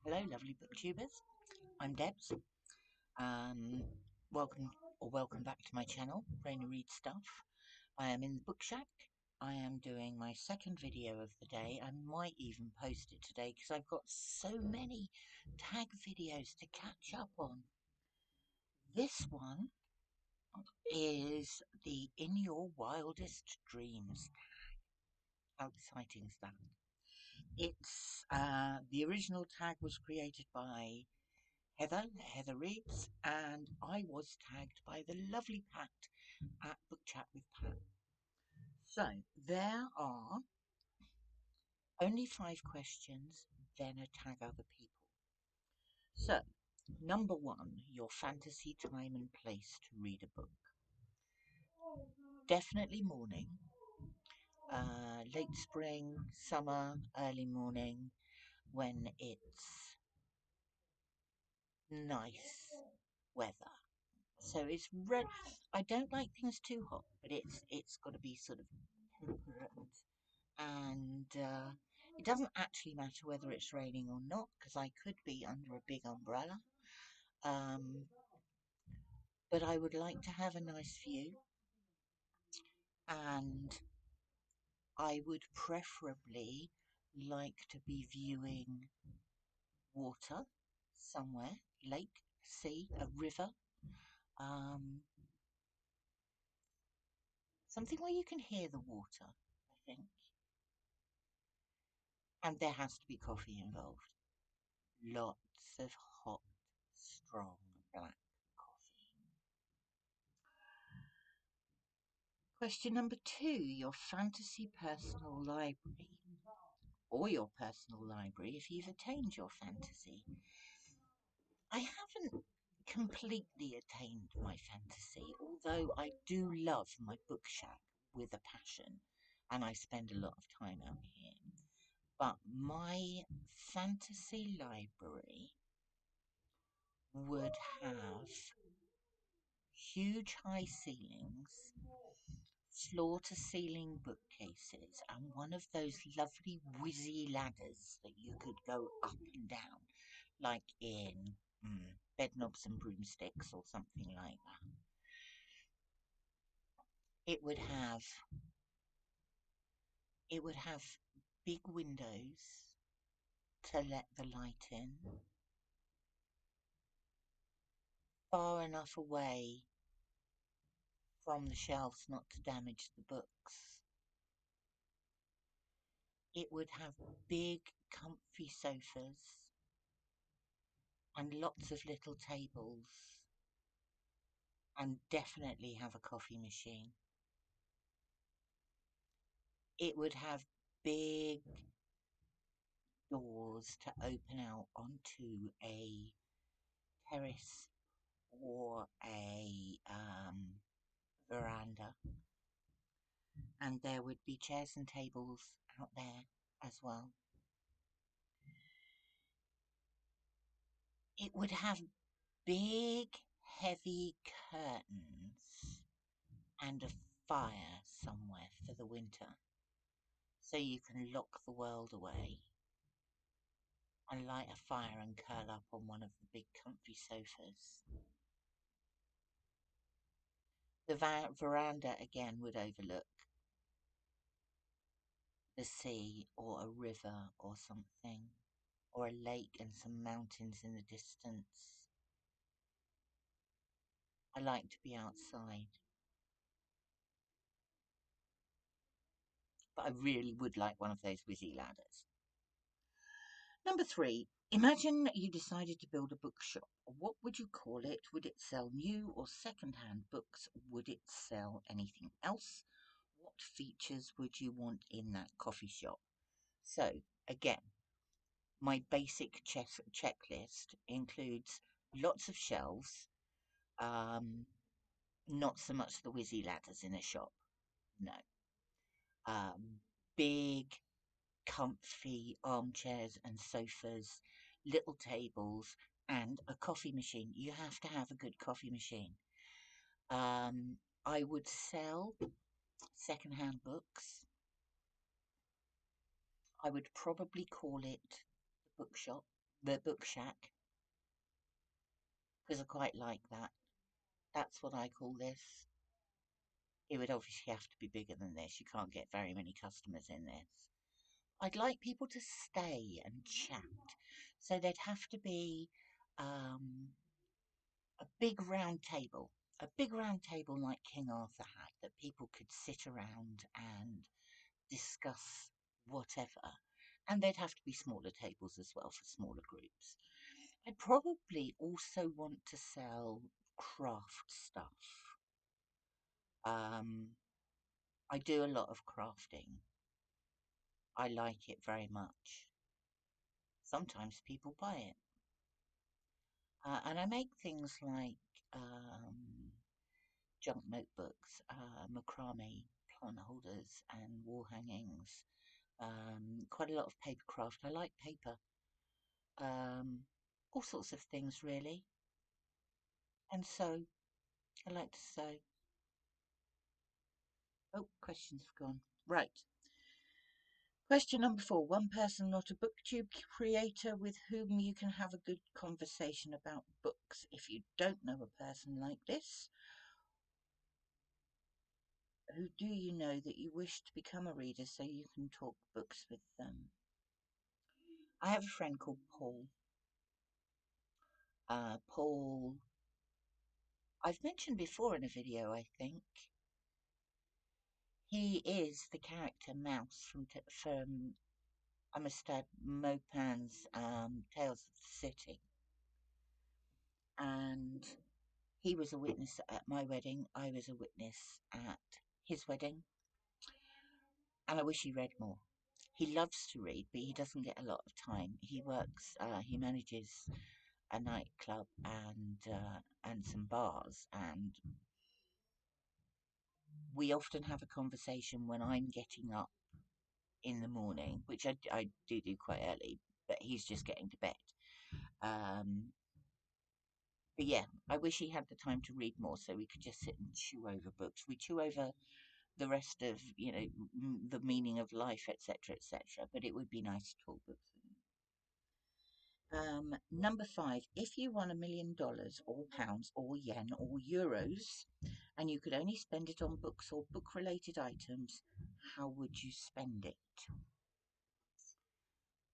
Hello, lovely booktubers. I'm Debs. Um, welcome back to my channel, Rainy Read Stuff. I am in the book shack. I am doing my second video of the day. I might even post it today because I've got so many tag videos to catch up on. This one is the In Your Wildest Dreams. How exciting is that? It's the original tag was created by Heather Reeds, and I was tagged by the lovely Pat at Book Chat with Pat. So there are only 5 questions, then a tag other people. So, number 1, your fantasy time and place to read a book. Definitely morning, late spring, summer, early morning, when it's nice weather. So it's red. I don't like things too hot, but it's got to be sort of temperate, and it doesn't actually matter whether it's raining or not because I could be under a big umbrella. But I would like to have a nice view, and I would preferably like to be viewing water somewhere, lake, sea, a river. Um, Something where you can hear the water, I think. And there has to be coffee involved. Lots of hot, strong black coffee. Question number 2, your fantasy personal library. Or your personal library if you've attained your fantasy. I haven't completely attained my fantasy, although I do love my book shack with a passion, and I spend a lot of time out here. But my fantasy library would have huge high ceilings, floor to ceiling bookcases, and one of those lovely whizzy ladders that you could go up and down, like in Bedknobs and Broomsticks or something like that. It would have big windows to let the light in, far enough away from the shelves not to damage the books. It would have big, comfy sofas and lots of little tables, and definitely have a coffee machine. It would have big doors to open out onto a terrace or a veranda, and there would be chairs and tables out there as well. It would have big, heavy curtains and a fire somewhere for the winter, so you can lock the world away and light a fire and curl up on one of the big comfy sofas. The veranda again would overlook the sea or a river or something, or a lake and some mountains in the distance. I like to be outside, but I really would like one of those whizzy ladders. Number 3, imagine you decided to build a bookshop. What would you call it? Would it sell new or second-hand books? Would it sell anything else? What features would you want in that coffee shop? So, again, my basic checklist includes lots of shelves, not so much the whizzy ladders in a shop, no. Big, comfy armchairs and sofas, little tables, and a coffee machine. You have to have a good coffee machine. I would sell second-hand books. I would probably call it the bookshop the book shack, because I quite like that. That's what I call this. It would obviously have to be bigger than this. You can't get very many customers in this. I'd like people to stay and chat. So there'd have to be um, a big round table. A big round table like King Arthur had that people could sit around and discuss whatever. And there'd have to be smaller tables as well for smaller groups. I'd probably also want to sell craft stuff. I do a lot of crafting. I like it very much. Sometimes people buy it. And I make things like junk notebooks, macrame plant holders and wall hangings, quite a lot of paper craft. I like paper. All sorts of things really. And so I like to sew. Oh, questions have gone. Right. Question number 4. One person, not a booktube creator, with whom you can have a good conversation about books. If you don't know a person like this, who do you know that you wish to become a reader so you can talk books with them? I have a friend called Paul. Paul, I've mentioned before in a video, I think. He is the character Mouse from Amistad Maupin's Tales of the City. And he was a witness at my wedding. I was a witness at his wedding. And I wish he read more. He loves to read, but he doesn't get a lot of time. He works, he manages a nightclub and some bars, and we often have a conversation when I'm getting up in the morning, which I do quite early, but he's just getting to bed. But yeah, I wish he had the time to read more so we could just sit and chew over books. We chew over the rest of, the meaning of life, etc., etc., but it would be nice to talk books with him. Number 5, if you won $1 million or pounds or yen or euros and you could only spend it on books or book-related items, how would you spend it?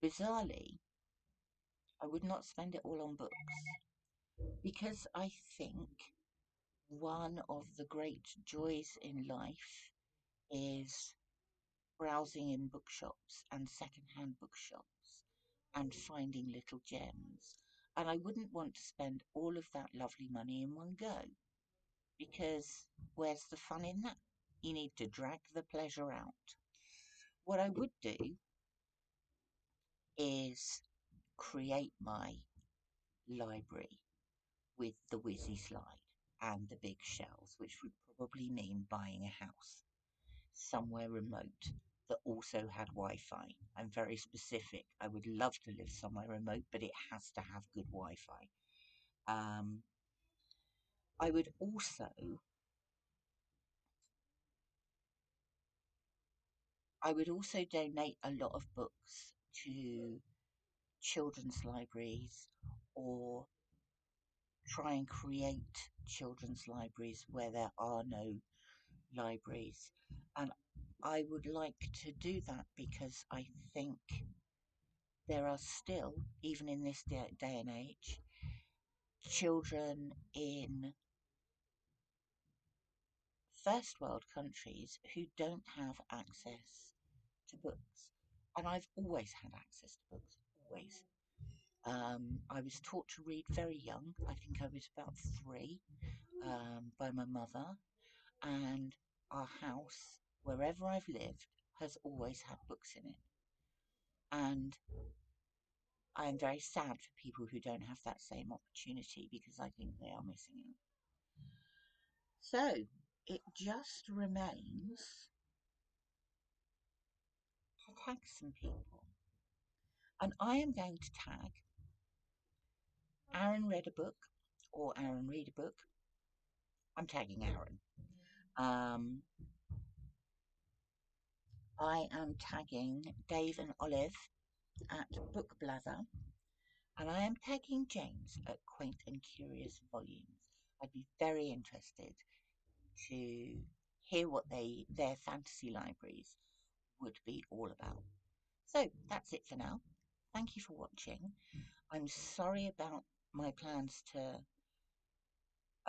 Bizarrely, I would not spend it all on books because I think one of the great joys in life is browsing in bookshops and second-hand bookshops and finding little gems. And I wouldn't want to spend all of that lovely money in one go because where's the fun in that? You need to drag the pleasure out. What I would do is create my library with the whizzy slide and the big shelves, which would probably mean buying a house somewhere remote that also had Wi-Fi. I'm very specific. I would love to live somewhere remote, but it has to have good Wi-Fi. I would also donate a lot of books to children's libraries or try and create children's libraries where there are no libraries. And I would like to do that because I think there are still, even in this day and age, children in first world countries who don't have access to books. And I've always had access to books, always. I was taught to read very young. I think I was about 3, by my mother. And our house, wherever I've lived, has always had books in it. And I am very sad for people who don't have that same opportunity because I think they are missing out. So it just remains to tag some people. And I am going to tag Aaron read a book or Aaron read a book. I'm tagging Aaron. I am tagging Dave and Olive at Book Blather. and I am tagging James at Quaint and Curious Volumes. I'd be very interested to hear what their fantasy libraries would be all about. So that's it for now. Thank you for watching. I'm sorry about my plans to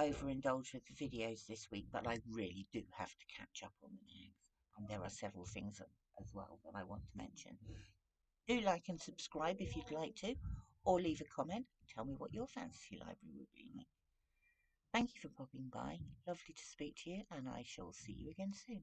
overindulge with the videos this week, but I really do have to catch up on the tags. And there are several things as well that I want to mention. Do like and subscribe if you'd like to, or leave a comment. Tell me what your fantasy library would be like. Thank you for popping by. Lovely to speak to you, and I shall see you again soon.